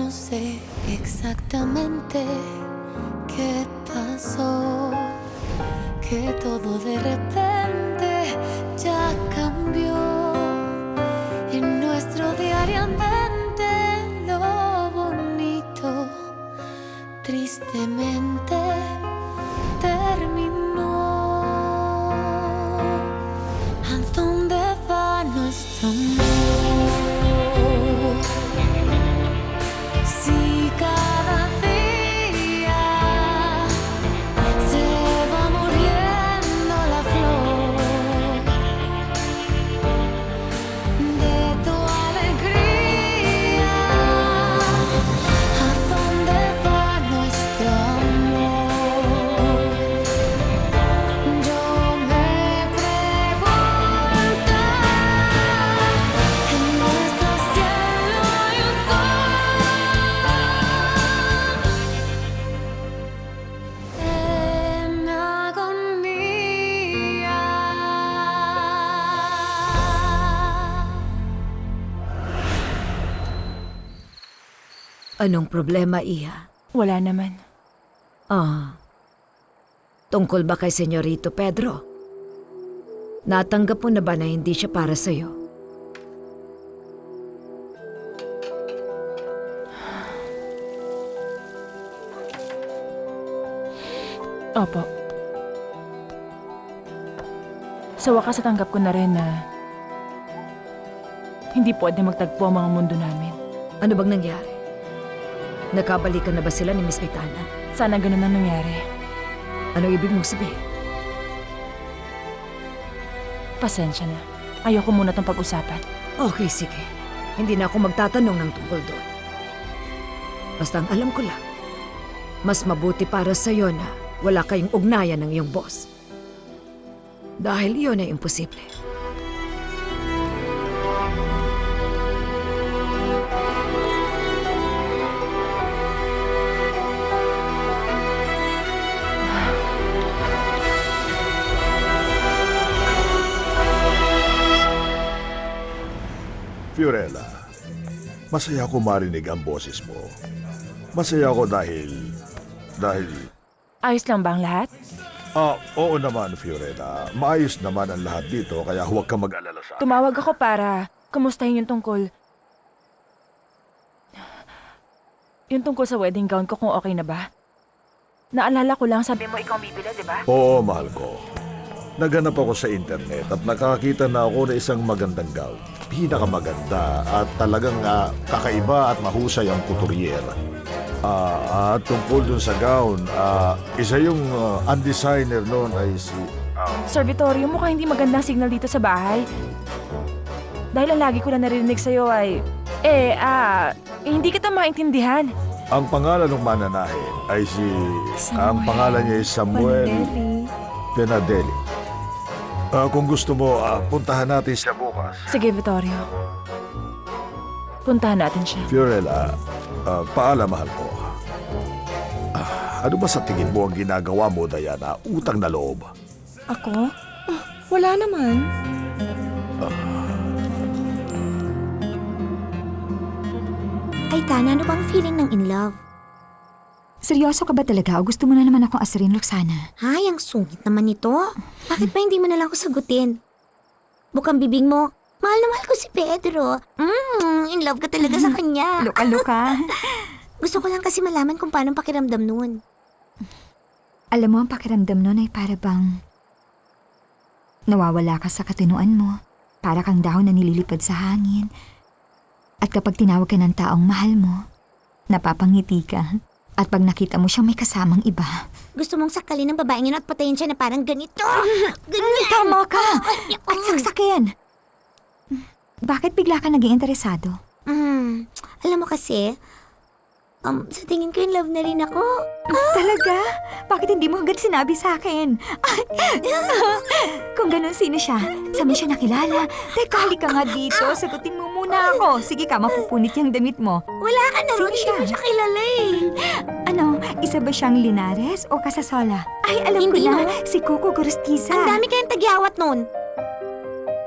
no sé exactamente qué pasó, que todo de repente ya cambió. En nuestro diariamente lo bonito tristemente terminó. ¿A dónde va nuestro amor? Si cada día se va muriendo la flor de tu alegría, ¿a dónde va nuestro amor? Yo me pregunto, en nuestro cielo hay un sol en agonía. Anong problema, Iha? Wala naman. Tungkol ba kay Senyorito Pedro? Natanggap mo na ba na hindi siya para sa'yo? Opo. Sa wakas natanggap ko na rin na hindi pwede magtagpo ang mga mundo namin. Ano bang nangyari? Nakabalikan na ba sila ni Miss Aitana? Sana ganun ang nangyari. Ano ibig mong sabihin? Pasensya na. Ayoko muna itong pag-usapan. Okay, sige. Hindi na ako magtatanong ng tungkol doon. Basta ang alam ko lang, mas mabuti para sa'yo na wala kayong ugnayan ng iyong boss. Dahil iyon ay imposible. Fiorella, masaya ako marinig ang boses mo. Masaya ako dahil... Ayos lang ba ang lahat? Oo naman, Fiorella. Maayos naman ang lahat dito, kaya huwag ka mag-alala sa akin. Tumawag ako para kumustahin yung tungkol sa wedding gown ko kung okay na ba. Naalala ko lang, sabi mo ikaw ang bibili, di ba? Oo, mahal ko. Naghanap ako sa internet at nakakita na ako na isang magandang gown. Pinakamaganda at talagang kakaiba at mahusay ang couturier. At tungkol dun sa gown, isa yung ang designer noon ay si... Sir Vittorio, mukhang hindi magandang signal dito sa bahay. Dahil ang lagi ko na narinig sa'yo ay... hindi kita maintindihan. Ang pangalan ng mananahin ay si... Ang pangalan niya ay Samuel Benadelli. Kung gusto mo, puntahan natin siya bukas. Sige, Vittorio. Puntahan natin siya. Fiorella, paalam, mahal ko. Ano ba sa tingin mo ang ginagawa mo, Diana? Utang na loob. Ako? Wala naman. Aitana, ano bang feeling ng in love? Seryoso ka ba talaga o gusto mo na naman akong asarin, Roxana? Ay, ang sungit naman nito. Bakit ba hindi mo na lang ako sagutin? Bukang bibig mo, mahal na mahal ko si Pedro. In love ka talaga sa kanya. Luka-luka. Gusto ko lang kasi malaman kung paano pakiramdam nun. Alam mo, ang pakiramdam nun ay para bang nawawala ka sa katinuan mo. Para kang dahon na nililipad sa hangin. At kapag tinawag ka ng taong mahal mo, napapangiti ka. At pag nakita mo siyang may kasamang iba. Gusto mong sakalin ng babaeng yun at patayin siya na parang ganito. Ganyan. Tama ka! At saksakin! Bakit bigla ka naging interesado? Alam mo kasi, sa tingin ko in love na rin ako. Talaga? Bakit hindi mo agad sinabi sa akin? Kung ganun, sino siya? Saan mo siya nakilala? Teka, halika nga dito. Sagutin mo muna ako. Sige ka, mapupunit yung damit mo. Wala ka na ron, Sino hindi siya? mo siya kilala eh. Ano, isa ba siyang Linares o Casasola? Ay, alam Hindi, ko na. no? Si Coco Gorostiza. Ang dami kayong tagyawat nun.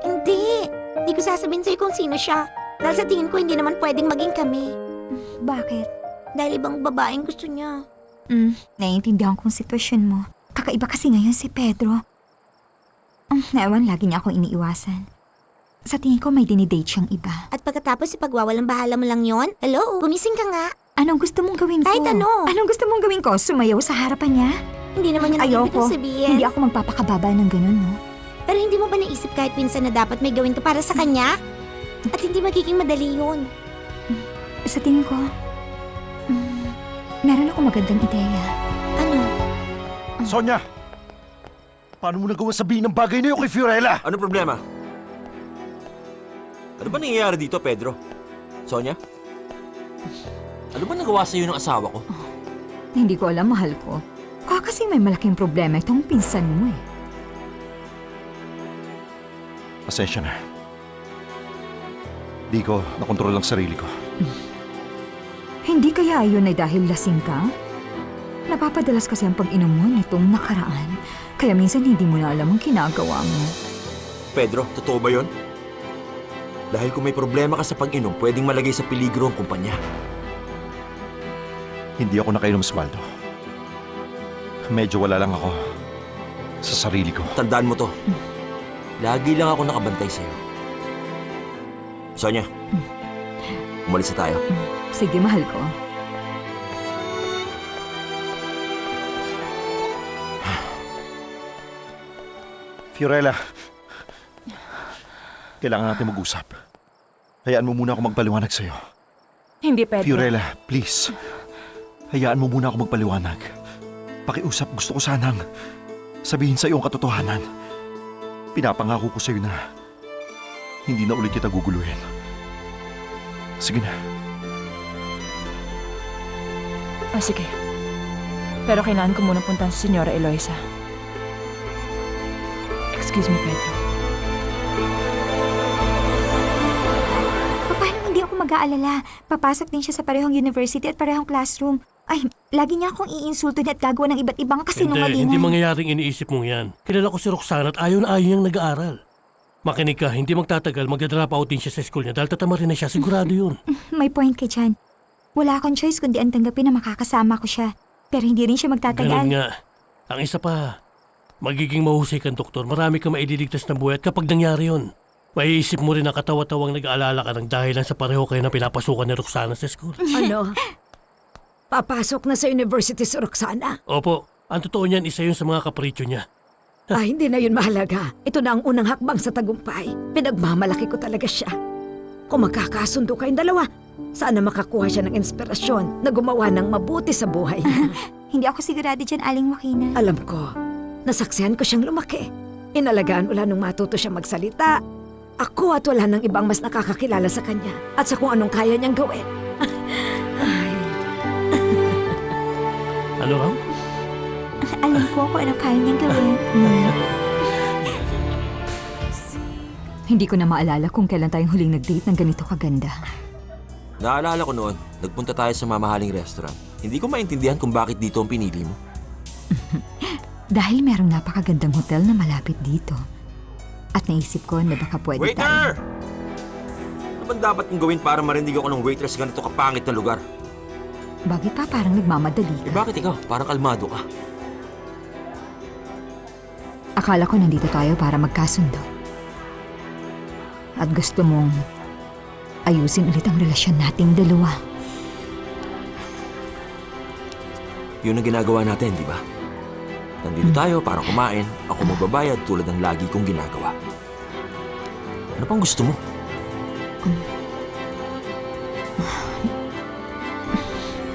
Hindi ko sasabihin sa'yo kung sino siya. Dahil sa tingin ko hindi naman pwedeng maging kami. Bakit? Dahil ibang babaeng gusto niya. Naiintindihan kong sitwasyon mo. Kakaiba kasi ngayon si Pedro. Ewan, lagi niya akong iniiwasan. Sa tingin ko may dinidate siyang iba. At pagkatapos ipagwawalang bahala mo lang yon? Hello? Gumising ka nga. Anong gusto mong gawin ko? Kahit ano. Anong gusto mong gawin ko? Sumayaw sa harapan niya? Hindi naman yun ang ibig Ayoko. kong sabihin. Hindi ako magpapakababa ng ganun, no? Pero hindi mo ba naisip kahit minsan na dapat may gawin ka para sa kanya? At hindi magiging madali yun. Sa tingin ko, meron akong magandang ideya. Ano? Sonia! Paano mo nagawa sabihin ng bagay na yun kay Fiorella? Ano problema? Ano ba nangyayari dito, Pedro? Sonia? Ano ba nagawa sa'yo ng asawa ko? Hindi ko alam, mahal ko. Kasi may malaking problema itong pinsan mo eh. Pasensya na. Di ko nakontrol ang sarili ko. Hindi kaya yun ay dahil lasing ka? Napapadalas kasi ang pag-inom mo nitong nakaraan. Kaya minsan hindi mo na alam ang ginagawa mo. Pedro, totoo ba yun? Dahil kung may problema ka sa pag-inom, pwedeng malagay sa peligro ang kumpanya. Hindi ako nakainom, Smaldo. Medyo wala lang ako sa sarili ko. Tandaan mo to. Lagi lang ako nakabantay sa'yo. Sonia, umalis na tayo. Sige, mahal ko. Fiorella, kailangan natin mag-usap. Hayaan mo muna ako magpaliwanag sa'yo. Hindi, Pedro. Fiorella, please. Hayaan mo muna ako magpaliwanag. Pakiusap, gusto ko sanang sabihin sa iyo ang katotohanan. Pinapangako ko sa iyo na hindi na ulit kita guguluhin. Sige na. Sige. Pero kailangan ko muna puntahan si Senyora Eloisa. Excuse me, Pedro. Paano hindi ako mag-aalala? Papasok din siya sa parehong university at parehong classroom. Ay, lagi niya akong iinsulto niya at gagawa ng iba't ibang kasinungalingan. Hindi mangyayaring iniisip mong yan. Kilala ko si Roxana at ayaw na ayaw niyang nag-aaral. Makinig ka, hindi magtatagal, magdadrop out din siya sa school niya dahil tatamarin na siya, sigurado yun. May point ka dyan. Wala akong choice kundi ang tanggapin na makakasama ko siya. Pero hindi rin siya magtatagal. Ganun nga. Ang isa pa, magiging mahusay kang doktor. Marami kang maililigtas na buhay at kapag nangyari yun, maiisip mo rin na katawa-tawang nag-aalala ka ng dahilan sa pareho kayo na pinapasukan ni Roxana sa school. Ano? Papasok na sa university si Roxana? Opo, ang totoo niyan, isa yun sa mga kapritsyo niya. Hindi na yun mahalaga. Ito na ang unang hakbang sa tagumpay. Pinagmamalaki ko talaga siya. Kung magkakasundo kayong dalawa, sana makakuha siya ng inspirasyon na gumawa ng mabuti sa buhay niya. Hindi ako sigurado dyan, Aling Joaquina. Alam ko, nasaksihan ko siyang lumaki. Inalagaan mula nung matuto siya magsalita. Ako at wala nang ibang mas nakakakilala sa kanya at sa kung anong kaya niyang gawin. Ano raw? Alam ko kung ano kaya niyang gawin. Hindi ko na maalala kung kailan tayong huling nag-date ng ganito kaganda. Naalala ko noon, nagpunta tayo sa mamahaling restaurant. Hindi ko maintindihan kung bakit dito ang pinili mo. Dahil merong napakagandang hotel na malapit dito. At naisip ko na baka pwede Waiter! tayo. Ano bang dapat kong gawin para marinig ako ng waitress ganito kapangit na lugar? Bakit pa parang nagmamadali ka? Bakit ikaw? Parang kalmado ka. Akala ko nandito tayo para magkasundo. At gusto mong ayusin ulit ang relasyon nating dalawa. Yun ang ginagawa natin, di ba? Nandito tayo para kumain, ako magbabayad tulad ng lagi kong ginagawa. Ano pang gusto mo?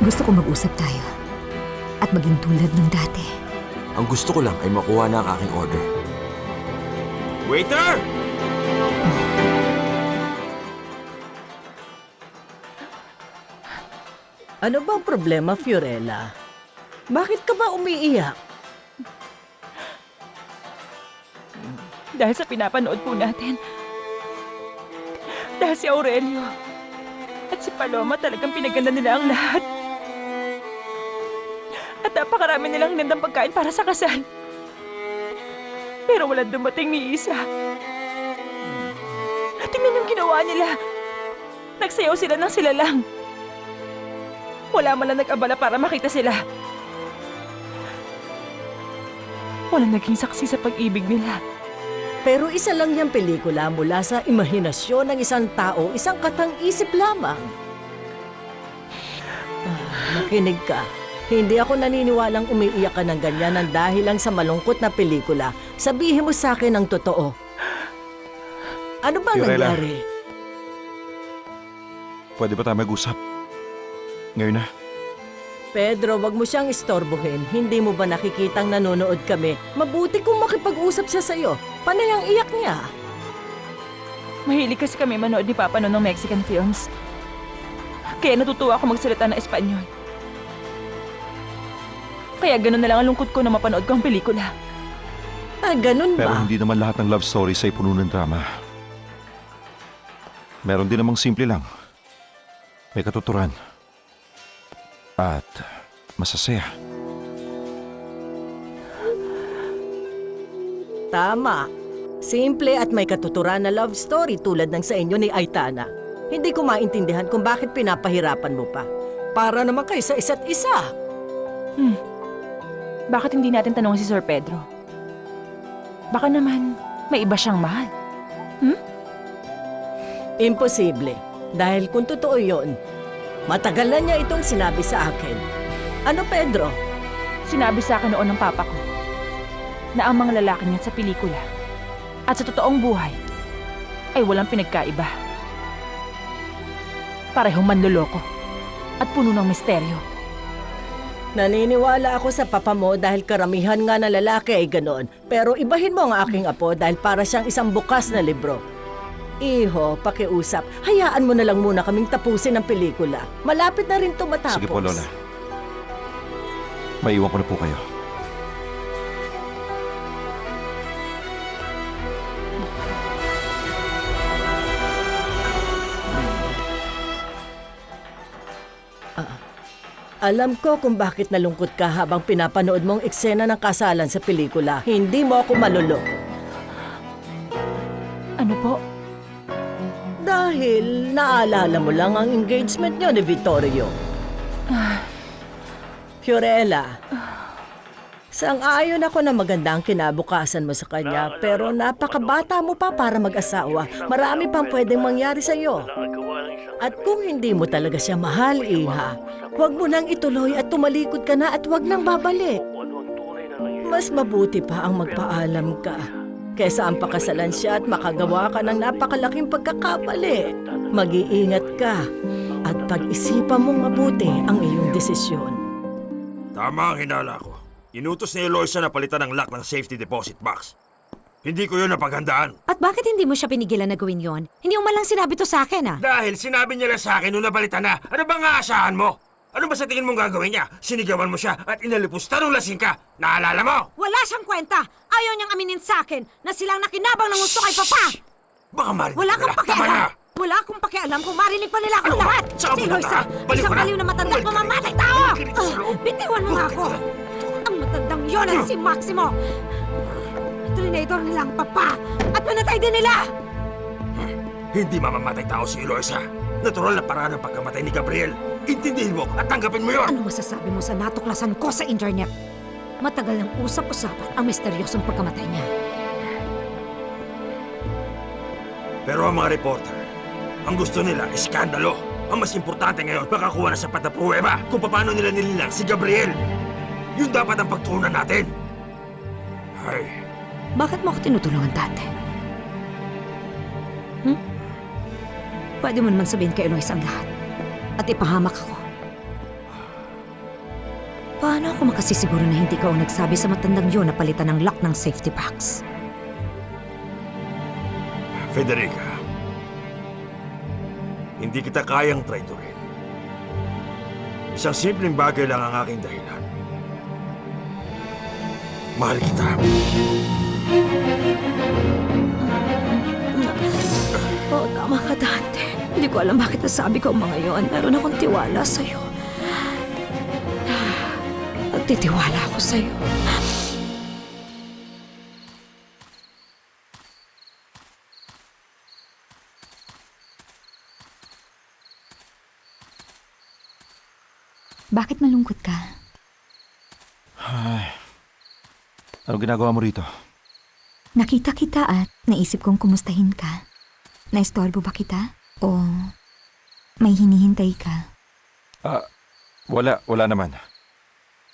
Gusto ko mag-usap tayo. At maging tulad ng dati. Ang gusto ko lang ay makuha na ang aking order. Waiter! Ano bang problema, Fiorella? Bakit ka ba umiiyak? Dahil sa pinapanood po natin. Dahil si Aurelio at si Paloma talagang pinaganda nila ang lahat. At napakarami nilang hinandang pagkain para sa kasal. Pero walang dumating ni isa. Tingnan yung ginawa nila. Nagsayaw sila ng sila lang. Wala man lang nag-abala para makita sila. Walang naging saksi sa pag-ibig nila. Pero isa lang yung pelikula mula sa imahinasyon ng isang tao, isang katang-isip lamang. Makinig ka. Hindi ako naniniwalang umiiyak ka ng ganyan ng dahil lang sa malungkot na pelikula. Sabihin mo sa akin ang totoo. Ano ba Fiorella. nangyari? Pwede ba tayo mag-usap? Ngayon na. Pedro, wag mo siyang istorbohin. Hindi mo ba nakikitang nanonood kami? Mabuti kung makipag-usap siya sa'yo. Panay ang iyak niya. Mahilig kasi kami manood ni Papa noon ng Mexican films. Kaya natutuwa ako magsalita ng Espanyol. Kaya ganun na lang ang lungkot ko na mapanood ko ang pelikula. Ah, ganun Pero ba? hindi naman lahat ng love stories ay puno ng drama. Meron din namang simple lang. May katuturan. At masasaya. Tama. Simple at may katuturan na love story tulad ng sa inyo ni Aitana. Hindi ko maintindihan kung bakit pinapahirapan mo pa. Para naman kayo sa isa't isa. Bakit hindi natin tanongin si Sir Pedro? Baka naman may iba siyang mahal. Imposible. Dahil kung totoo yon, matagal na niya itong sinabi sa akin. Ano, Pedro? Sinabi sa akin noon ng papa ko na ang mga lalaki niya sa pelikula at sa totoong buhay ay walang pinagkaiba. Parehong manloloko at puno ng misteryo. Naniniwala ako sa papa mo dahil karamihan nga na lalaki ay ganoon. Pero ibahin mo ang aking apo dahil para siyang isang bukas na libro. Iho, pakiusap. Hayaan mo na lang muna kaming tapusin ang pelikula. Malapit na rin ito matapos. Sige po, Lola. Maiwan ko na po kayo. Alam ko kung bakit nalungkot ka habang pinapanood mong eksena ng kasalan sa pelikula. Hindi mo ako malulok. Ano po? Dahil naalala mo lang ang engagement niyo ni Vittorio. Fiorella, sang-ayon ako na maganda ang kinabukasan mo sa kanya, pero napakabata mo pa para mag-asawa. Marami pang pwedeng mangyari sa iyo. At kung hindi mo talaga siya mahal, Iha, huwag mo nang ituloy at tumalikod ka na at huwag nang babalik. Mas mabuti pa ang magpaalam ka kaysa ang pakasalan siya at makagawa ka ng napakalaking pagkakamali. Mag-iingat ka at pag-isipan mong mabuti ang iyong desisyon. Tama ang hinala ko. Inutos ni Eloisa na palitan ang lock ng safety deposit box. Hindi ko yun napaghandaan. At bakit hindi mo siya pinigilan na gawin yon? Hindi mo malang sinabi to sa akin, ah. Dahil sinabi niya lang sa akin nung nabalitan na. Ano bang aasahan mo? Ano ba sa tingin mong gagawin niya? Sinigawan mo siya at inalipusta nung lasing ka. Naalala mo? Wala siyang kwenta. Ayaw niyang aminin sa akin na silang nakinabang ng gusto kay Papa. Baka marinig Wala ka kang nila. Tama na! pakialam. Wala akong pakialam kung marinig pa nila ako Ano ba? lahat. Saka Si mo Eloisa, na, balik isang mo na. baliw na matanda at Balik ka na. mamamatay tao. Balik ka sa loob. Bitiwan mo nga ako. Ang matandang yon at si Maximo. Trinador nila ang Papa at pinatay din nila. Hindi mamamatay tao si Eloisa. Natural na paraan ng pagkamatay ni Gabriel. Intindihin mo at tanggapin mo yon. Ano masasabi mo sa natuklasan ko sa internet? Matagal ng usap-usapan ang misteryosong pagkamatay niya. Pero ang mga reporter, ang gusto nila, iskandalo. Ang mas importante ngayon, makakuha na sapat na pruweba kung paano nila nililang si Gabriel. Yun dapat ang pagtuunan natin. Ay, Bakit mo ako tinutulungan, Tate? Pwede mo naman sabihin kay Eloise ang lahat at ipahamak ako. Paano ako makasisiguro na hindi ka ang nagsabi sa matandang yun na palitan ng lock ng safety box? Federica, hindi kita kayang traitorin. Isang simpleng bagay lang ang aking dahilan. Mahal kita. Oo, tama ka, Dante. Hindi ko alam bakit nasabi ko ang mga yon. Meron akong tiwala sa'yo. Nagtitiwala ako sa'yo. Bakit malungkot ka? Ay, ano ginagawa mo rito? Nakita kita at naisip kong kumustahin ka. Naistorbo ba kita? O may hinihintay ka? Wala naman.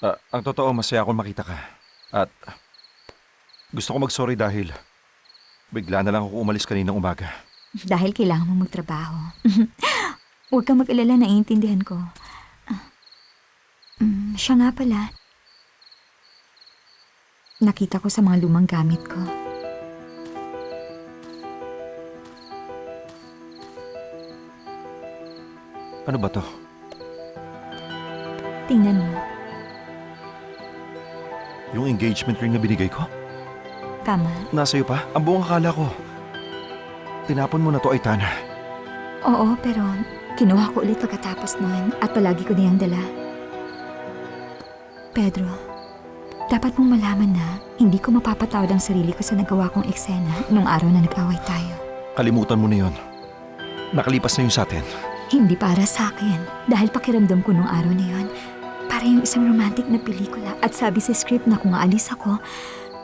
Ang totoo, masaya akong makita ka. At gusto ko mag-sorry dahil bigla na lang ako umalis kaninang umaga. Dahil kailangan mo magtrabaho. Huwag kang mag-alala, naiintindihan ko. Siya nga pala. Nakita ko sa mga lumang gamit ko. Ano ba to? Tingnan mo. Yung engagement ring na binigay ko? Tama. Nasa iyo pa? Ang buong akala ko. Tinapon mo na to, Aitana. Oo, pero kinuha ko ulit pagkatapos nun at palagi ko niyang dala. Pedro, dapat mong malaman na hindi ko mapapatawad ang sarili ko sa nagawa kong eksena nung araw na nag-away tayo. Kalimutan mo na yun. Nakalipas na yun sa atin. Hindi para sa akin dahil pakiramdam ko nung araw na yun. Para yung isang romantic na pelikula at sabi sa script na kung aalis ako,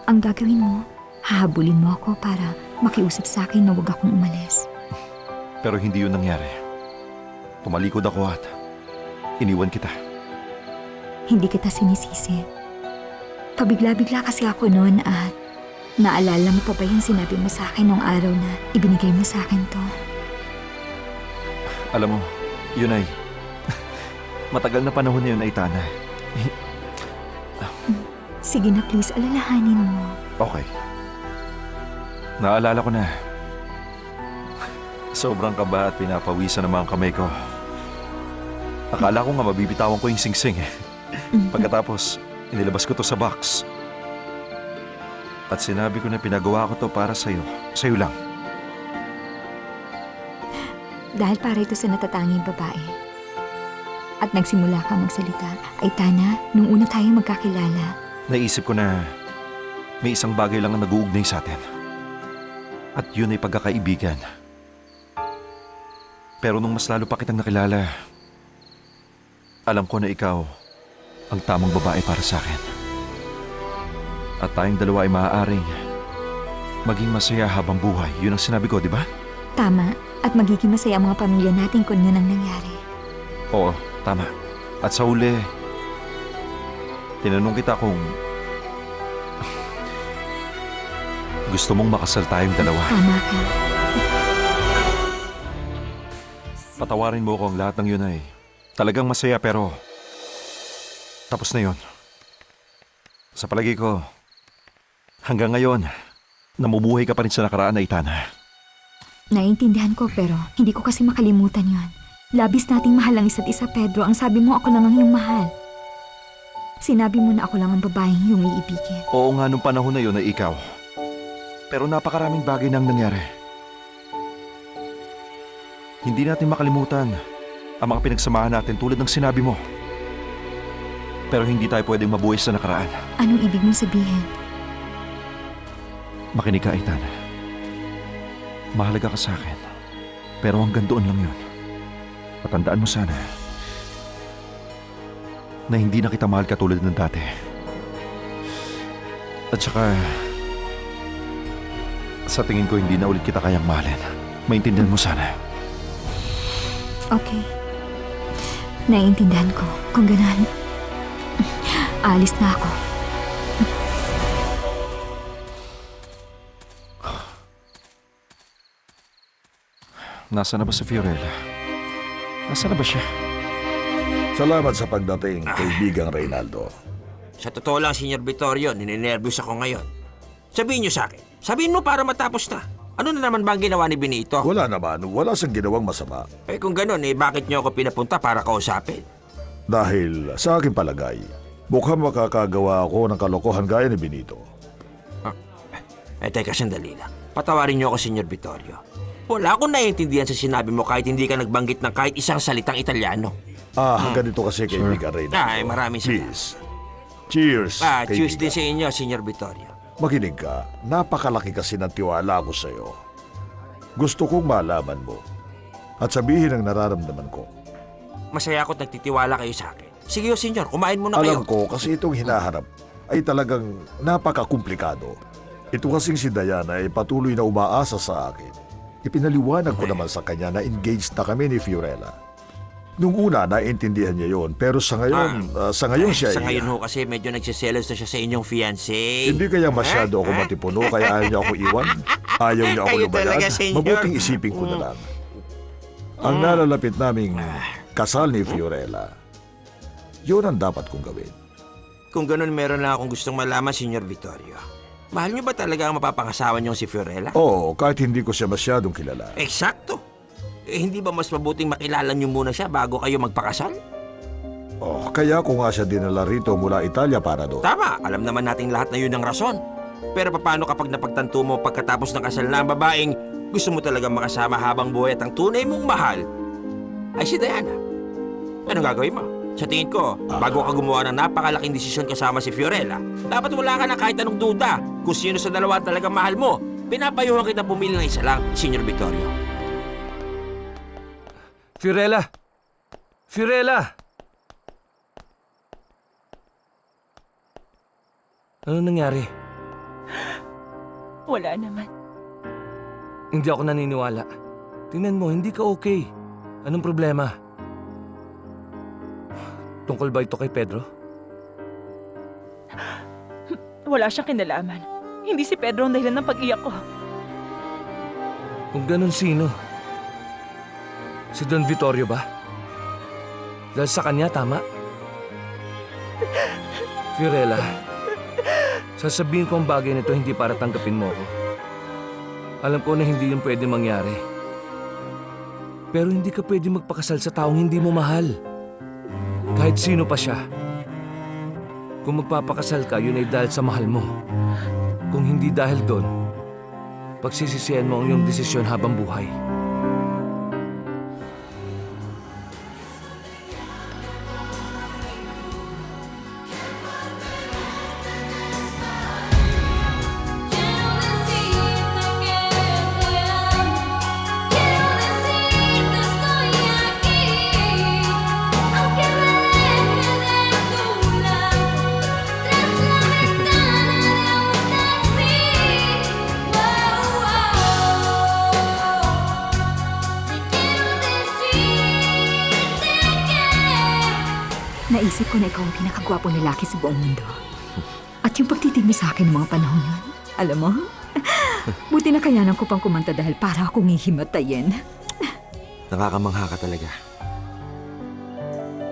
ang gagawin mo, hahabulin mo ako para makiusap sa akin na huwag akong umalis. Pero hindi yun nangyari. Tumalikod ako at iniwan kita. Hindi kita sinisisi. Pabigla-bigla kasi ako noon at naalala mo pa ba yung sinabi mo sa akin nung araw na ibinigay mo sa akin to? Alam mo, yun ay matagal na panahon na yun, Aitana. Sige na please, alalahanin mo. Okay. Naalala ko na. Sobrang kaba at pinapawisan ng mga kamay ko. Akala ko nga mabibitawan ko yung singsing eh. Pagkatapos, inilabas ko to sa box. At sinabi ko na pinagawa ko to para sa'yo. Sa'yo lang. Dahil para ito sa natatanging babae. At nagsimula kang magsalita. Aitana, nung una tayo magkakilala. Naisip ko na may isang bagay lang ang nag-uugnay sa atin. At yun ay pagkakaibigan. Pero nung mas lalo pa kitang nakilala, alam ko na ikaw ang tamang babae para sa akin. At tayong dalawa ay maaaring maging masaya habang buhay. Yun ang sinabi ko, di ba? Tama. At magiging masaya ang mga pamilya natin kung yun ang nangyari. Oo, tama. At sa huli, tinanong kita kung gusto mong makasal tayong dalawa. Tama ka. Patawarin mo ko ang lahat ng yun ay talagang masaya pero tapos na yun. Sa palagi ko, hanggang ngayon, namumuhay ka pa rin sa nakaraan na Aitana. Naiintindihan ko pero hindi ko kasi makalimutan yon. Labis nating mahal ang isa't isa, Pedro. Ang sabi mo ako lang ang iyong mahal. Sinabi mo na ako lang ang babaeng iyong iibigin. Oo nga nung panahon na yun ay ikaw. Pero napakaraming bagay nang nangyari. Hindi natin makalimutan ang mga pinagsamahan natin tulad ng sinabi mo. Pero hindi tayo pwedeng mabuhay sa nakaraan. Anong ibig mong sabihin? Makinig ka, Aitana. Mahalaga ka sa akin. Pero hanggang doon lang yun. Patandaan mo sana na hindi na kita mahal katulad ng dati. At saka, sa tingin ko hindi na ulit kita kayang mahalin. Maintindihan mo sana. Okay. Naiintindihan ko. Kung ganun, aalis na ako. Nasaan na ba si Fiorella? Nasaan na ba siya? Salamat sa pagdating, kaibigang Reynaldo. Sa totoo lang, Senyor Vittorio, nininervyos ako ngayon. Sabihin niyo sa akin. Sabihin mo para matapos na. Ano na naman ba ang ginawa ni Benito? Wala naman, wala siyang ginawang masama. Eh kung gano'n, bakit niyo ako pinapunta para kausapin? Dahil sa aking palagay, mukhang makakagawa ako ng kalokohan gaya ni Benito. Teka, sandali lang. Patawarin niyo ako, Senyor Vittorio. Wala akong naiintindihan sa sinabi mo kahit hindi ka nagbanggit ng kahit isang salitang Italyano. Ganito kasi kaibigan Reynaldo. Maraming salamat. Please. Cheers, Cheers kaibigan. din sa inyo, Senyor Vittorio. Makinig ka, napakalaki kasi ng tiwala ko sa'yo. Gusto kong malaman mo at sabihin ang nararamdaman ko. Masaya ako't nagtitiwala kayo sa akin. Sige, senyor, kumain muna Alam kayo. ko kasi itong hinahanap ay talagang napakakumplikado. Ito kasing si Diana ay patuloy na umaasa sa akin. Ipinaliwanag ko naman sa kanya na engaged na kami ni Fiorella. Nung una, naintindihan niya yon, pero sa ngayon siya Sa ngayon ho kasi medyo nagsiselos na siya sa inyong fiancé. Hindi kaya masyado ako matipuno kaya ayaw niya ako iwan. Ayaw niya ako Kayo lumayan. talaga, senyor. Mabuting isipin ko na lang. Ang nalalapit naming kasal ni Fiorella, yun ang dapat kong gawin. Kung ganun, meron lang akong gustong malaman, Senyor Vittorio. Mahal niyo ba talaga ang mapapangasawa niyong si Fiorella? Oo, kahit hindi ko siya masyadong kilala. Eksakto. Hindi ba mas mabuting makilala niyo muna siya bago kayo magpakasal? Oh, kaya ko nga siya dinala rito mula Italia para doon. Tama, alam naman nating lahat na yun ang rason. Pero paano kapag napagtanto mo pagkatapos ng kasal na ang babaeng gusto mo talagang makasama habang buhay at ang tunay mong mahal ay si Diana? Anong gagawin mo? Sa tingin ko, bago ka gumawa ng napakalaking desisyon kasama si Fiorella, dapat wala ka na kahit anong duda kung sino sa dalawa talagang mahal mo. Pinapayuhan kita pumili ng isa lang, Senyor Vittorio. Fiorella! Fiorella! Ano nangyari? Wala naman. Hindi ako naniniwala. Tingnan mo, hindi ka okay. Anong problema? Tungkol ba ito kay Pedro? Wala siyang kinalaman. Hindi si Pedro ang dahilan ng pag-iyak ko. Kung ganun, sino? Si Don Vittorio ba? Dahil sa kanya, tama? Fiorella, sasabihin ko ang bagay nito hindi para tanggapin mo ako. Alam ko na hindi yun pwede mangyari. Pero hindi ka pwede magpakasal sa taong hindi mo mahal. Kahit sino pa siya. Kung magpapakasal ka, yun ay dahil sa mahal mo. Kung hindi dahil doon, pagsisisihan mo ang iyong desisyon habang buhay. Naisip ko na ikaw ang pinakagwapong lalaki sa buong mundo. At yung pagtitig mo sa akin ng mga panahon yun, alam mo, buti na kayanan ko pang kumanta dahil para akong hihimatayin. Nakakamangha ka talaga.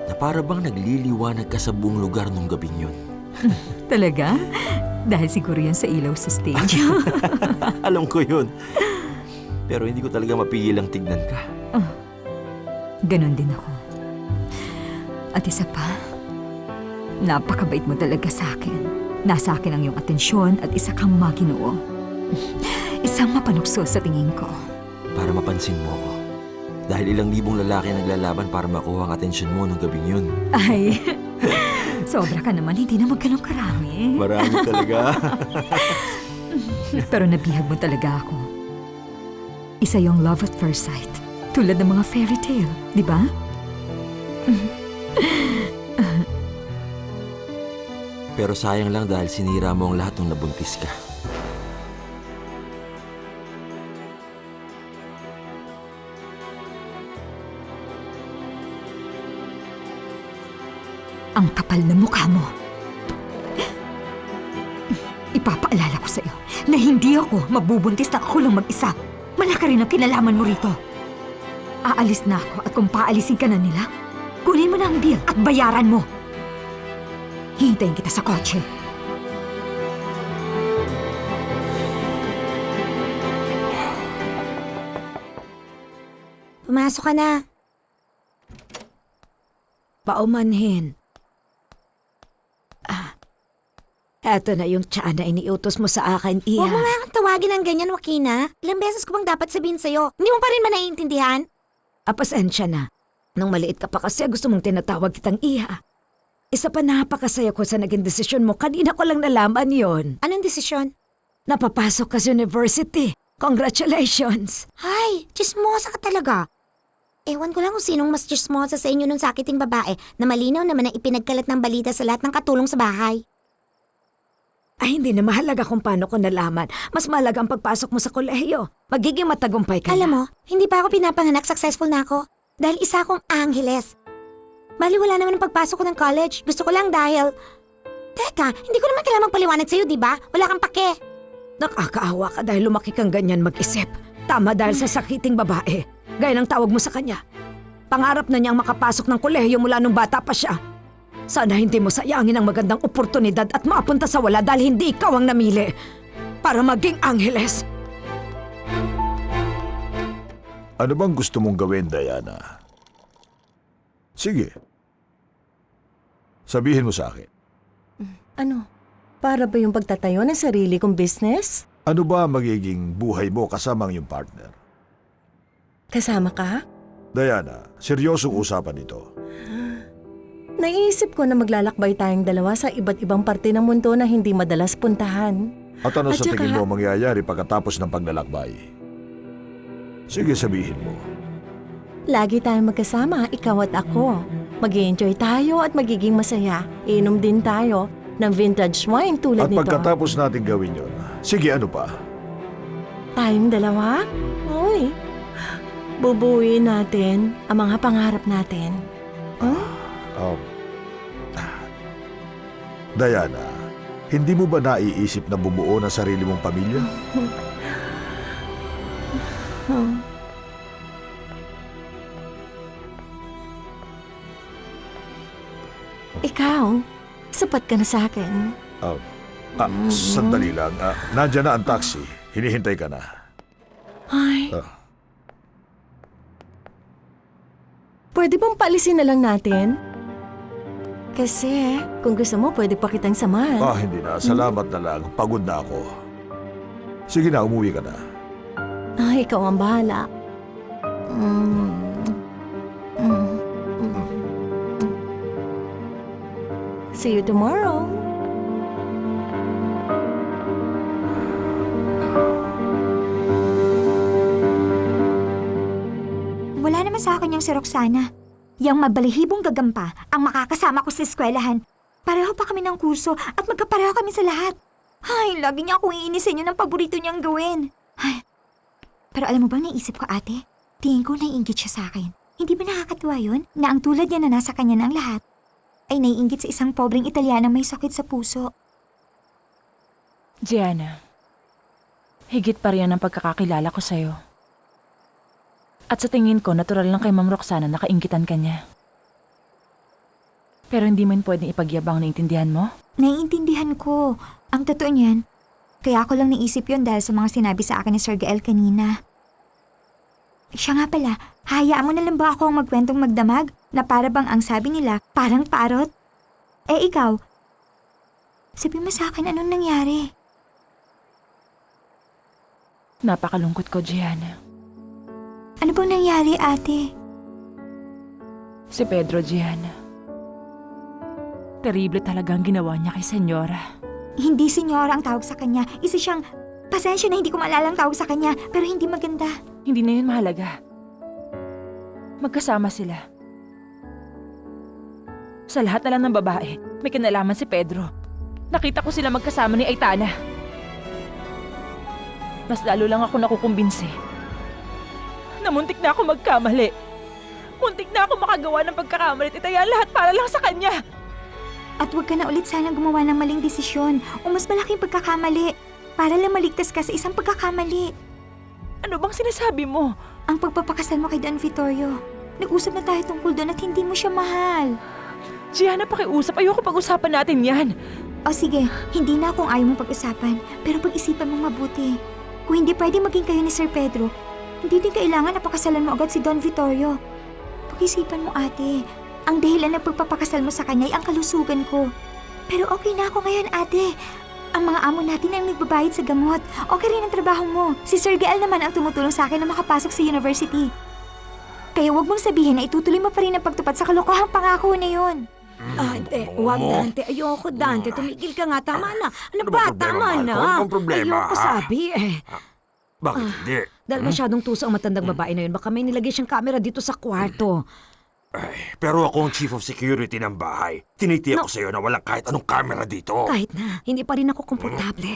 Na para bang nagliliwanag ka sa buong lugar nung gabing yun. Talaga? Dahil siguro yan sa ilaw sa stage. Alam ko yun. Pero hindi ko talaga mapigilang tignan ka. Ganon din ako. At isa pa, napakabait mo talaga sa akin. Nasa akin ang iyong atensyon at isa kang maginoo. Isang mapanukso sa tingin ko. Para mapansin mo ko. Dahil ilang libong lalaki ang naglalaban para makuha ang atensyon mo nung gabing yun. Ay, sobra ka naman, hindi na magganong karami. Marami talaga. Pero nabihag mo talaga ako. Isa yung love at first sight. Tulad ng mga fairy tale, di ba? Pero sayang lang dahil sinira mo ang lahat nung nabuntis ka. Ang kapal na mukha mo. Ipapaalala ko sa iyo na hindi ako mabubuntis na ako lang mag-isa. Malaki rin ang kinalaman mo rito. Aalis na ako at kung paalisin ka na nila, kunin mo na ang bill at bayaran mo. Hintayin kita sa kotse. Pumasok ka na. Paumanhin. Eto na yung tiyan na iniutos mo sa akin, Iya. Huwag mo nga akong tawagin ng ganyan, Joaquina. Ilang beses ko bang dapat sabihin sa'yo? Hindi mo pa rin ba naiintindihan? Pasensya na. Nung maliit ka pa kasi gusto mong tinatawag kitang Iya. Isa pa napakasaya ko sa naging desisyon mo. Kanina ko lang nalaman yon. Anong desisyon? Napapasok ka sa university. Congratulations! Ay, chismosa ka talaga. Ewan ko lang kung sinong mas chismosa sa inyo nung sakiting babae na malinaw naman ang ipinagkalat ng balita sa lahat ng katulong sa bahay. Ay, hindi na mahalaga kung paano ko nalaman. Mas mahalaga ang pagpasok mo sa kolehiyo. Magiging matagumpay ka Alam na. mo, hindi pa ako pinapanganak, successful na ako. Dahil isa akong Angeles. Bali wala naman ang pagpasok ko ng college. Gusto ko lang dahil... Teka, hindi ko naman kailangan magpaliwanag sa'yo, di ba? Wala kang pake. Nakakaawa ka dahil lumaki kang ganyan mag-isip. Tama dahil sa sakiting babae. Gaya ng tawag mo sa kanya. Pangarap na niyang makapasok ng kolehiyo mula nung bata pa siya. Sana hindi mo sayangin ang magandang oportunidad at mapunta sa wala dahil hindi ikaw ang namili para maging Angeles. Ano bang gusto mong gawin, Diana? Sige. Sabihin mo sa akin. Ano? Para ba yung pagtatayo ng sarili kong business? Ano ba magiging buhay mo kasama ang iyong partner? Kasama ka? Diana, seryosong usapan ito. Naisip ko na maglalakbay tayong dalawa sa iba't ibang parte ng mundo na hindi madalas puntahan. At ano At sa saka- tingin mo mangyayari pagkatapos ng paglalakbay? Sige, sabihin mo. Lagi tayong magkasama, ikaw at ako. Mag-i-enjoy tayo at magiging masaya. Inom din tayo ng vintage wine tulad At nito. pagkatapos natin gawin yon, sige, ano pa? Tayong dalawa? Hoy, bubuuin natin ang mga pangarap natin. Diana, hindi mo ba naiisip na bumuo ng sarili mong pamilya? Ikaw, sapat ka na sa akin. Sandali lang. Nandiyan na ang taxi. Hinihintay ka na. Ay, Ah, pwede bang paalisin na lang natin? Kasi, kung gusto mo, pwede pa kitang samahan. hindi na. Salamat na lang. Pagod na ako. Sige na, umuwi ka na. Ay, ikaw ang bahala. See you tomorrow. Wala naman sa akin yung si Roxana. Yang mabalihibong gagampa ang makakasama ko sa eskwelahan. Pareho pa kami ng kurso at magkapareho kami sa lahat. Ay, lagi niya akong iinisin yun ang paborito niyang gawin. Ay. Pero alam mo bang naisip ko, ate? Tingin ko naiinggit siya sa akin. Hindi ba nakakatuwa yun? Na ang tulad niya na nasa kanya ng lahat ay naiinggit sa isang pobreng Italianang may sakit sa puso. Gianna, higit pa riyan ang pagkakakilala ko sa'yo. At sa tingin ko, natural lang kay Ma'am Roxana na kainggitan ka niya. Pero hindi mo yun pwedeng ipagyabang, naintindihan mo? Naiintindihan ko. Ang totoo niyan, kaya ako lang naisip yon dahil sa mga sinabi sa akin ni Sir Gael kanina. Siya nga pala, hayaan mo na lang ba ako ang magkwentong magdamag na para bang ang sabi nila parang parot? Eh ikaw, sabi mo sa akin anong nangyari? Napakalungkot ko, Gianna. Ano bang nangyari, ate? Si Pedro, Gianna. Terrible talaga ang ginawa niya kay Senyora. Hindi senyora ang tawag sa kanya. Isa siyang, pasensya na hindi ko maalala ang tawag sa kanya, pero hindi maganda. Hindi na yun mahalaga. Magkasama sila. Sa lahat na lang ng babae, may kinalaman si Pedro. Nakita ko sila magkasama ni Aitana. Mas lalo lang ako nakukumbinsi na muntik na ako magkamali. Muntik na ako makagawa ng pagkakamali at itaya lahat para lang sa kanya. At huwag ka na ulit sanang gumawa ng maling desisyon o mas malaking pagkakamali para lang maligtas ka sa isang pagkakamali. Ano bang sinasabi mo? Ang pagpapakasal mo kay Don Vittorio. Nag-usap na tayo tungkol doon at hindi mo siya mahal. Gianna, pakiusap. Ayoko pag-usapan natin yan. O sige, hindi na akong ayaw mong pag-usapan, pero pag-isipan mong mabuti. Kung hindi pwede maging kayo ni Sir Pedro, hindi din kailangan na pakasalan mo agad si Don Vittorio. Pag-isipan mo, ate. Ang dahilan ng pagpapakasal mo sa kanya ay ang kalusugan ko. Pero okay na ako ngayon, ate. Ang mga amo natin ang nagbabayad sa gamot. Okay rin ang trabaho mo. Si Sir Gael naman ang tumutulong sa akin na makapasok sa university. Kaya huwag mong sabihin na itutuloy mo pa rin ang pagtupad sa kalokohang pangako na yun. Ante, huwag Dante. Ayoko, Dante. Tumigil ka nga. Tama na. Ano Ano ba? bang problema, Tama mahal na. ko? Ano bang problema, Ayoko ha? sabi eh. Bakit hindi? Dahil masyadong tuso ang matandang babae na yun, baka may nilagay siyang camera dito sa kwarto. Pero ako ang chief of security ng bahay. Tinitiyak ko sa'yo na walang kahit anong camera dito. Kahit na, hindi pa rin ako komportable.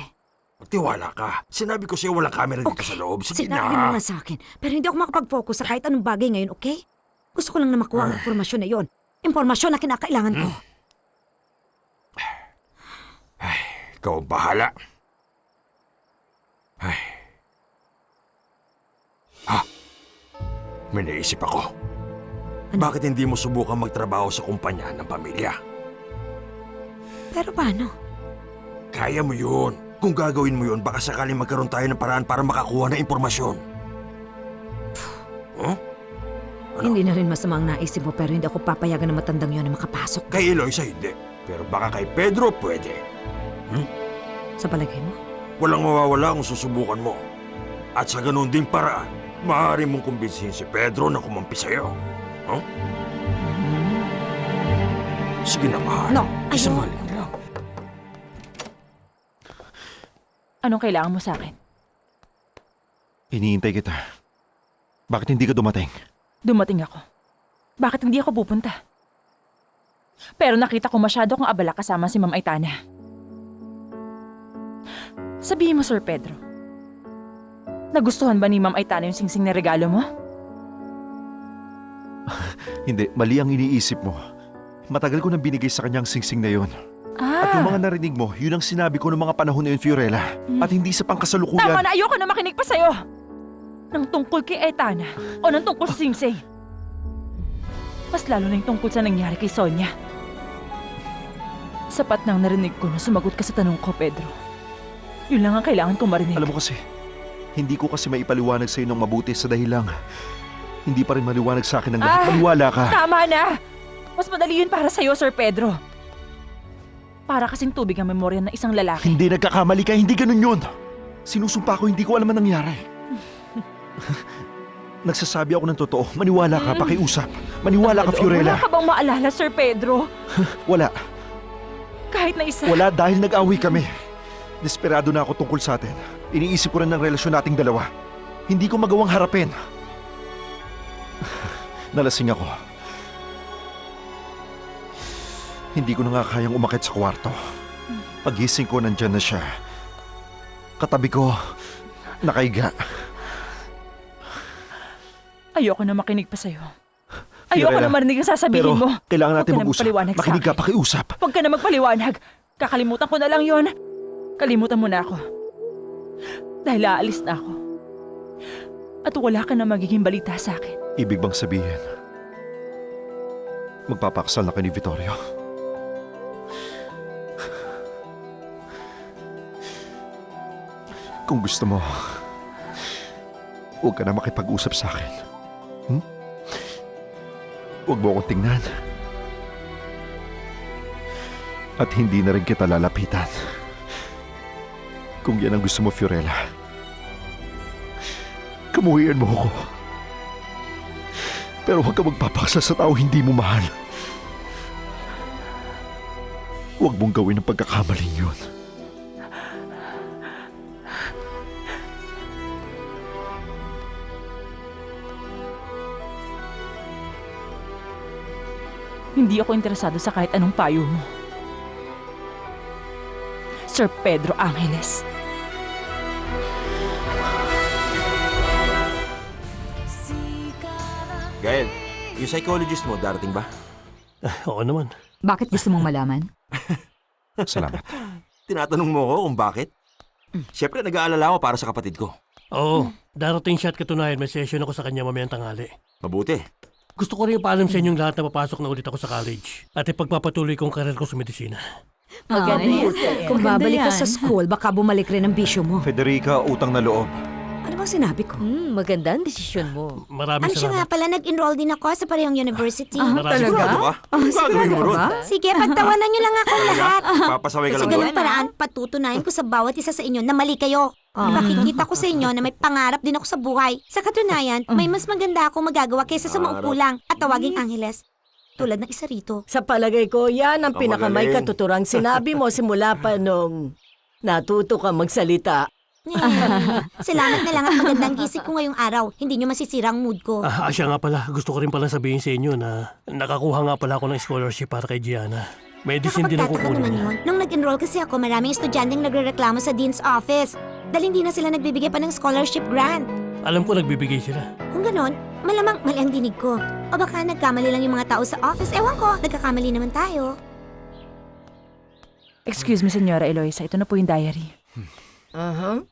Magtiwala ka. Sinabi ko sa'yo walang camera dito sa loob. Sige Sinabi na. mo nga sa akin. Pero hindi ako makapag-focus sa kahit anong bagay ngayon, okay? Gusto ko lang na makuha ang impormasyon na yon. Impormasyon na kinakailangan ko. Ikaw ang bahala. May naisip ako. Bakit hindi mo subukan magtrabaho sa kumpanya ng pamilya? Pero paano? Kaya mo yun. Kung gagawin mo yun, baka sakaling magkaroon tayo ng paraan para makakuha ng impormasyon. Hindi na rin masama ang naisip mo pero hindi ako papayagan na matandang yun na makapasok. Kay Eloisa hindi. Pero baka kay Pedro pwede. Sa palagay mo? Walang mawawala kung susubukan mo. At sa ganoon ding paraan, maaari mong kumbinsihin si Pedro na kumampi sa'yo. Sige na, mahal. No, Isang ayoko. halik lang. Anong kailangan mo sa akin? Iniintay kita. Bakit hindi ka dumating? Dumating ako. Bakit hindi ako pupunta? Pero nakita ko masyado kong abala kasama si Ma'am Aitana. Sabihin mo, Sir Pedro. Nagustuhan ba ni Ma'am Aitana yung singsing na regalo mo? Hindi, mali ang iniisip mo. Matagal ko nang binigay sa kanyang singsing na yon. At yung mga narinig mo, yun ang sinabi ko noong mga panahon na yun, Fiorella. At hindi sa pangkasalukuyan. Tama na, ayoko na makinig pa sa'yo! Nang tungkol kay Aitana o nang tungkol sa singsing. Mas lalo na yung tungkol sa nangyari kay Sonia. Sapat nang narinig ko na sumagot ka sa tanong ko, Pedro. Yun lang ang kailangan kong marinig. Alam mo kasi, hindi ko kasi maipaliwanag sa'yo ng mabuti sa dahilang hindi pa rin maliwanag sa akin ang lahat. Maniwala ka. Tama na! Mas madali yun para sa'yo, Sir Pedro. Para kasing tubig ang memorya ng isang lalaki. Hindi nagkakamali ka, hindi ganun yun. Sinusumpa ko, hindi ko alam ang nangyari. Nagsasabi ako ng totoo. Maniwala ka, pakiusap. Maniwala ka, Fiorella. Wala ka bang maalala, Sir Pedro? Wala. Kahit na isa. Wala dahil nag-away kami. Desperado na ako tungkol sa atin. Iniisip ko rin ang relasyon nating dalawa. Hindi ko magawang harapin. Nalasing ako. Hindi ko na nga kayang umakit sa kwarto. Pagising ko, nandyan na siya. Katabi ko, nakaiga. Ayoko na makinig pa sa'yo. Ayoko na marinig ang sasabihin mo. Pero kailangan natin Huwag ka na mag-usap. magpaliwanag sa Makinig ka, akin. pakiusap. Huwag ka na magpaliwanag. Kakalimutan ko na lang yon. Kalimutan mo na ako. Dahil aalis na ako. At wala ka na magiging balita sa akin. Ibig bang sabihin, magpapakasal na kay ni Vittorio? Kung gusto mo, huwag ka na makipag-usap sa akin. Huwag mo akong tingnan. At hindi na rin kita lalapitan. Kung yan ang gusto mo, Fiorella, kamuhian mo ako. Pero huwag ka magpapakasal sa tao hindi mo mahal. Huwag mong gawin ang pagkakamaling yun. Hindi ako interesado sa kahit anong payo mo. Sir Pedro Angeles. Gael, yung psychologist mo, darating ba? Oo naman. Bakit gusto mong malaman? Salamat. Tinatanong mo ko kung bakit? Siyempre, nag-aalala ako para sa kapatid ko. Oo, darating siya at katunayan may session ako sa kanya mamayang tanghali. Mabuti. Gusto ko rin ipaalam sa inyong lahat na papasok na ulit ako sa college at ipagpapatuloy kong karir ko sa medisina. Maganda yan. Kung babalik ka sa school, baka bumalik rin ang bisyo mo. Federica, utang na loob. Ano bang sinabi ko? Maganda ang desisyon mo. Maraming Siya nga salamat. pala, nag-enroll din ako sa parehong university. Maraming Sigurado ka? Anong gagawin mo ron? Sige, pagtawanan niyo lang ako lahat. Papasaway ka Sa lang doon? ganung paraan, patutunayan ko sa bawat isa sa inyo na mali kayo. Ipakikita ko sa inyo na may pangarap din ako sa buhay. Sa katunayan, may mas maganda akong magagawa kaysa sa maupo lang at tawaging Angeles. Tulad ng isa rito. Sa palagay ko, yan ang Ang pinakamay magaling. katuturang sinabi mo simula pa nung natuto ka magsalita. Salamat na lang at magandang gising ko ngayong araw. Hindi nyo masisira ang mood ko. Siya nga pala, gusto ko rin pala sabihin sa inyo na nakakuha nga pala ako ng scholarship para kay Gianna. Medicine din ang Nakapagtataka kukunin naman niya. yun. Nung nag-enroll kasi ako, maraming estudyanteng nagrereklamo sa Dean's Office. Dahil hindi na sila nagbibigay pa ng scholarship grant. Alam ko nagbibigay sila. Kung ganon, malamang mali ang dinig ko. O baka nagkamali lang yung mga tao sa office. Ewan ko, nagkakamali naman tayo. Excuse me, Senyora Eloisa. Ito na po yung diary.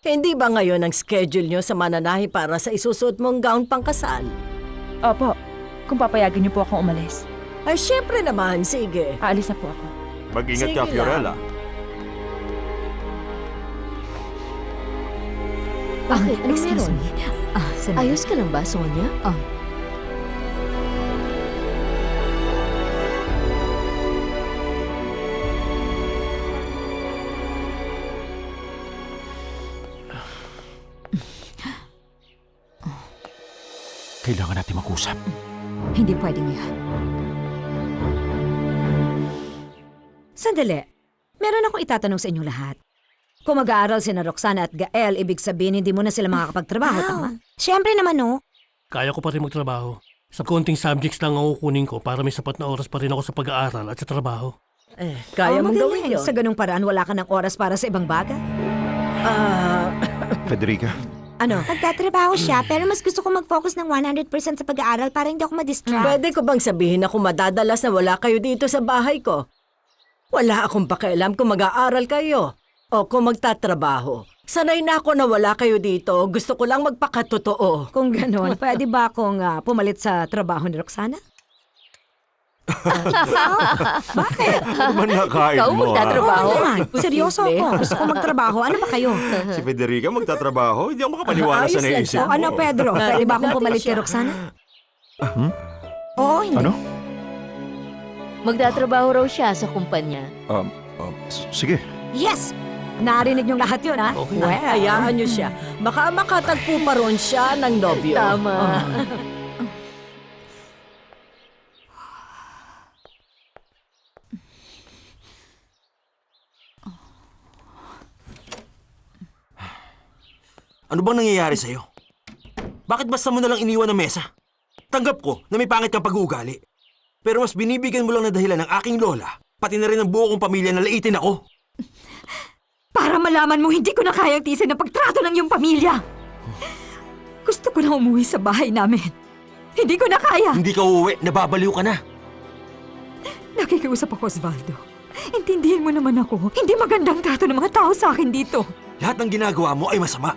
Hindi ba ngayon ang schedule nyo sa mananahi para sa isusuot mong gown pangkasal? Opo. Kung papayagan niyo po akong umalis. Ay, syempre naman. Sige. Aalis na po ako. Mag-ingat Sige ka, lang. Fiorella. Bakit? Anong Excuse meron? me. Sandali. Ayos ka lang ba, Sonia? Kailangan natin mag-usap. Hindi pwedeng yan. Sandali. Meron akong itatanong sa inyong lahat. Kung mag-aaral sina Roxana at Gael, ibig sabihin hindi mo na sila makakapagtrabaho, tama? Siyempre naman, no? Kaya ko pa rin magtrabaho. Sa konting subjects lang ang kukunin ko para may sapat na oras pa rin ako sa pag-aaral at sa trabaho. Kaya mong magaling. gawin yun. Sa ganung paraan, wala ka ng oras para sa ibang bagay? Federica, Ano? Nagtatrabaho siya, pero mas gusto ko mag-focus ng 100% sa pag-aaral para hindi ako ma-distract. Pwede ko bang sabihin na kung madadalas na wala kayo dito sa bahay ko? Wala akong pakialam kung mag-aaral kayo o kung magtatrabaho. Sanay na ako na wala kayo dito. Gusto ko lang magpakatotoo. Kung ganon, pwede ba akong pumalit sa trabaho ni Roxana? Bakit? Ano man nakain Ikaw mo, ha? magtatrabaho? Oo naman. Seryoso ako. Gusto ko magtrabaho. Ano ba kayo? Si Federica magtatrabaho? Hindi ako makapaniwala sa Ayos yan naisip siya. mo. Ano, Pedro? Pwede ba akong Natin pumalit kay siya. Roxana? Oo, hindi. ano? Magtatrabaho raw siya sa kumpanya. Sige. Yes! Narinig niyong lahat yun, ha? Okay. Well, hayaan niyo siya. Baka makatagpo pa ron siya ng nobyo. Tama. Ano bang nangyayari sa'yo? Bakit basta mo nalang iniwan ang mesa? Tanggap ko na may pangit kang pag-uugali. Pero mas binibigyan mo lang na dahilan ng aking lola, pati na rin ang buo kong pamilya na laitin ako. Para malaman mo, hindi ko na kayang tiisin ang pagtrato ng iyong pamilya. Gusto ko na umuwi sa bahay namin. Hindi ko na kaya. Hindi ka uuwi, nababaliw ka na. Nakikiusap ako, Osvaldo. Intindihin mo naman ako. Hindi magandang trato ng mga tao sa akin dito. Lahat ng ginagawa mo ay masama.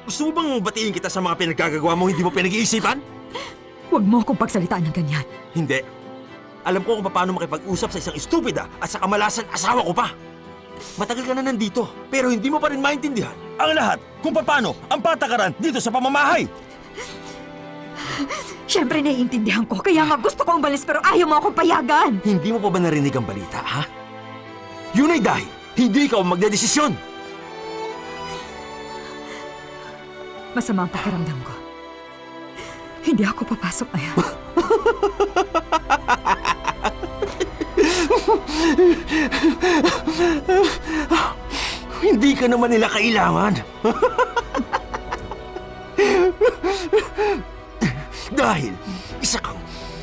Gusto mo bang batiin kita sa mga pinagkagagawa mo hindi mo pinag-iisipan? Huwag mo akong pagsalitaan ng ganyan. Hindi. Alam ko kung paano makipag-usap sa isang estupida at sa kamalasan asawa ko pa. Matagal ka na nandito, pero hindi mo pa rin maintindihan ang lahat kung paano ang patakaran dito sa pamamahay. Siyempre naiintindihan ko, kaya nga gusto ko umalis pero ayaw mo akong payagan. Hindi mo pa ba narinig ang balita, ha? Yun ay dahil hindi ikaw ang magdedesisyon. Masama ang pakiramdam ko. Hindi ako papasok ngayon. Hindi ka naman nila kailangan. Dahil isa kang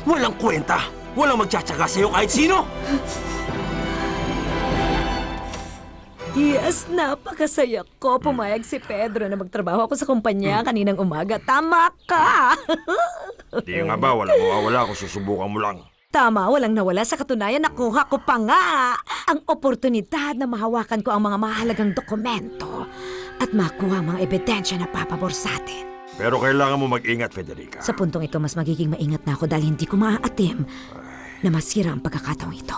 walang kwenta. Walang magtsatsaga sa'yo kahit sino. Yes, napakasaya ko. Pumayag si Pedro na magtrabaho ako sa kumpanya kaninang umaga. Tama ka! Di nga ba, walang mawawala kung susubukan mo lang. Tama, walang nawala. Sa katunayan, nakuha ko pa nga ang oportunidad na mahawakan ko ang mga mahalagang dokumento at makuha ang mga ebidensya na papabor sa atin. Pero kailangan mo mag-ingat, Federica. Sa puntong ito, mas magiging maingat na ako dahil hindi ko maaatim na masira ang pagkakataong ito.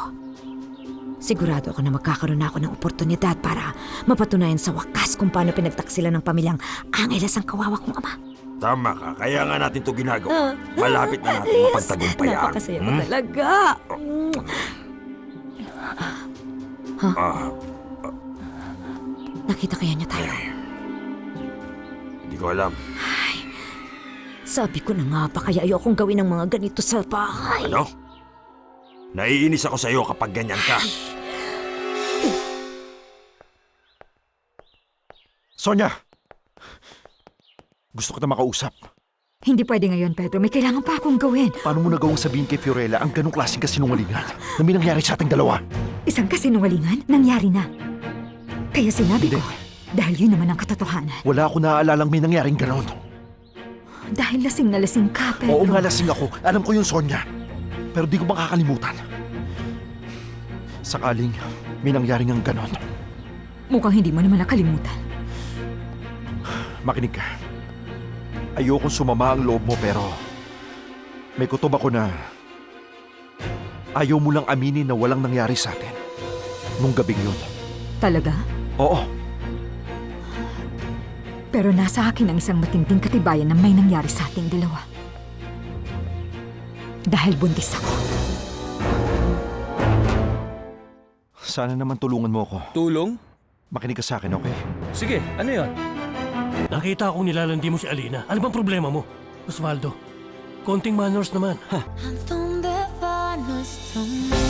Sigurado ako na magkakaroon na ako ng oportunidad para mapatunayan sa wakas kung paano pinagtaksila ng pamilyang Angeles ang kawawa kong ama. Tama ka, kaya nga natin to ginagawa. Malapit na natin mapagtagumpayan. Napakasaya ko talaga. Nakita kaya niya tayo? Hindi ko alam. Sabi ko na nga pa kaya ayokong gawin ang mga ganito sa bahay. Ano? Naiinis ako sa'yo kapag ganyan ka. Sonia! Gusto kita makausap. Hindi pwede ngayon, Pedro. May kailangan pa akong gawin. Paano mo nagawang sabihin kay Fiorella ang ganong klaseng kasinungalingan na may nangyari sa ating dalawa? Isang kasinungalingan, nangyari na. Kaya sinabi ko, dahil yun naman ang katotohanan. Wala ako naaalalang may nangyaring ganon. Dahil lasing na lasing ka, Pedro. Oo nga, lasing ako. Alam ko yun, Sonia. Pero di ko makakalimutan. Sakaling may nangyaring ang ganon. Mukhang hindi mo naman nakalimutan. Makinig ka. Ayokong sumama ang loob mo pero may kutob ako na ayaw mo lang aminin na walang nangyari sa atin nung gabing yun. Talaga? Oo. Pero nasa akin ang isang matinding katibayan na may nangyari sa ating dalawa. Dahil buntis ako. Sana naman tulungan mo ako. Tulong? Makinig ka sa akin, okay? Sige, ano yon? Nakita akong nilalandi mo si Alina. Ano bang problema mo, Osvaldo? Konting manners naman. Donde va nuestro amor?